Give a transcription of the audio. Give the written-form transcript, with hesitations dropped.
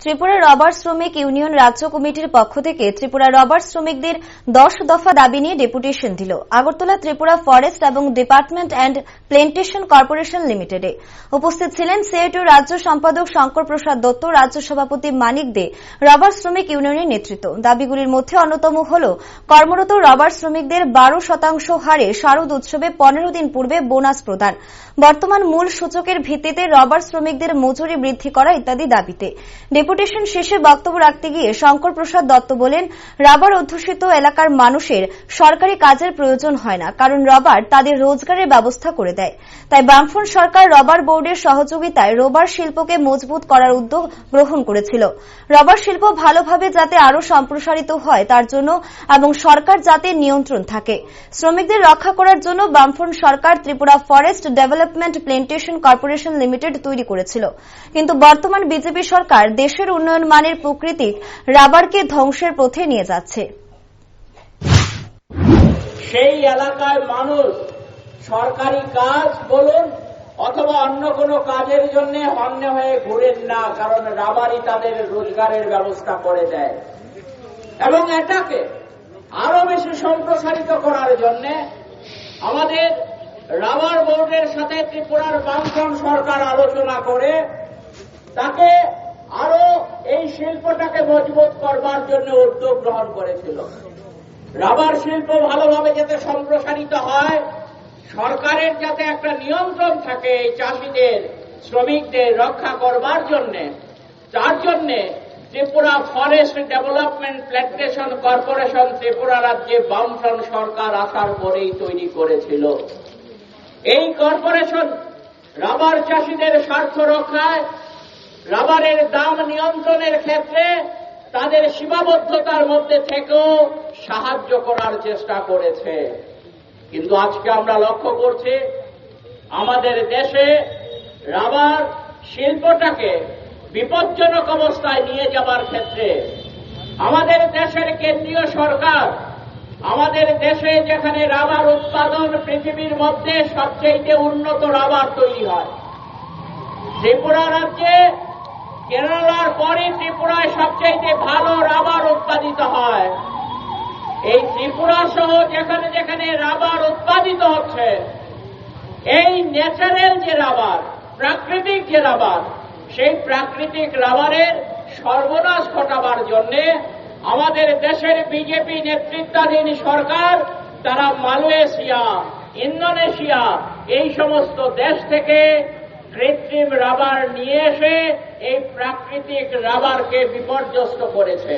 Tripura rubber শ্রমিক union রাজ্য কমিটির পক্ষ থেকে ত্রিপুরা রবার শ্রমিকদের 10 দফা দাবি নিয়ে ডেপুটেশন দিল আগরতলা ত্রিপুরা ফরেস্ট এবং ডিপার্টমেন্ট অ্যান্ড প্ল্যান্টেশন কর্পোরেশন লিমিটেডে। উপস্থিত ছিলেন সিআইটিউ রাজ্য সম্পাদক শঙ্কর প্রসাদ দত্ত, রাজ্য সভাপতি মানিক দে, রবার শ্রমিক ইউনিয়নের নেতৃত্ব। দাবিগুলির মধ্যে অন্যতম হল কর্মরত রবার শ্রমিকদের 12% হারে শারদ উৎসবে 15 দিন পূর্বে বোনাস প্রদান, বর্তমান মূল সূচকের ভিত্তিতে রবার শ্রমিকদের মজুরি বৃদ্ধি করা ইত্যাদি দাবিতে। ডেপুটেশন শেষে বক্তব্য রাখতে গিয়ে শঙ্কর প্রসাদ দত্ত বলেন, রাবার অধ্যুষিত এলাকার মানুষের সরকারি কাজের প্রয়োজন হয় না, কারণ রবার তাদের রোজগারের ব্যবস্থা করে দেয়। তাই বামফ্রন্ট সরকার রবার বোর্ডের সহযোগিতায় রবার শিল্পকে মজবুত করার উদ্যোগ গ্রহণ করেছিল। রবার শিল্প ভালোভাবে যাতে আরও সম্প্রসারিত হয় তার জন্য এবং সরকার যাতে নিয়ন্ত্রণ থাকে। শ্রমিকদের রক্ষা করার জন্য বামফ্রন্ট সরকার Tripura forest development plantation corporation limited তৈরি করেছিল, কিন্তু বর্তমান বিজেপি সরকার দেশের উন্নয়ন মানের প্রাকৃতিক রাবারকে ধ্বংসের পথে নিয়ে যাচ্ছে। সেই এলাকায় মানুষ সরকারি কাজ বলুন অথবা অন্য কোনো কাজের জন্য হন্য হয়ে ঘুরেন না, কারণ রাবারই তাদের রোজগারের ব্যবস্থা করে দেয়। এবং এটাকে আরো বেশি সম্প্রসারিত করার জন্য আমাদের রাবার বোর্ডের সাথে ত্রিপুরার বামফ্রন্ট সরকার আলোচনা করে তাকে আরো এই শিল্পটাকে মজবুত করবার জন্য উদ্যোগ গ্রহণ করেছিল। রাবার শিল্প ভালোভাবে যাতে সম্প্রসারিত হয়, সরকারের যাতে একটা নিয়ন্ত্রণ থাকে এই চাষিদের শ্রমিকদের রক্ষা করবার জন্য, তার জন্য Tripura forest development plantation corporation Tripura রাজ্যে বামফ্রন্ট সরকার আসার পরেই তৈরি করেছিল। এই কর্পোরেশন রাবার চাষিদের স্বার্থ রক্ষায়, রাবারের দাম নিয়ন্ত্রণের ক্ষেত্রে তাদের সীমাবদ্ধতার মধ্যে থেকেও সাহায্য করার চেষ্টা করেছে। কিন্তু আজকে আমরা লক্ষ্য করছি আমাদের দেশে রাবার শিল্পটাকে বিপজ্জনক অবস্থায় নিয়ে যাবার ক্ষেত্রে আমাদের দেশের কেন্দ্রীয় সরকার, আমাদের দেশে যেখানে রাবার উৎপাদন পৃথিবীর মধ্যে সবচেয়ে উন্নত রাবার তৈরি হয়, ত্রিপুরা রাজ্যে কেরালার পরে ত্রিপুরায় সবচেয়ে ভালো রাবার উৎপাদিত হয়। এই ত্রিপুরা সহ যেখানে যেখানে রাবার উৎপাদিত হচ্ছে, এই ন্যাচারাল যে রাবার, প্রাকৃতিক যে রাবার, সেই প্রাকৃতিক রাবারের সর্বনাশ ঘটাবার জন্য আমাদের দেশের বিজেপি নেতৃত্বাধীন সরকার তারা মালয়েশিয়া, ইন্দোনেশিয়া এই সমস্ত দেশ থেকে কৃত্রিম রাবার নিয়ে এসে এই প্রাকৃতিক রাবারকে বিপর্যস্ত করেছে।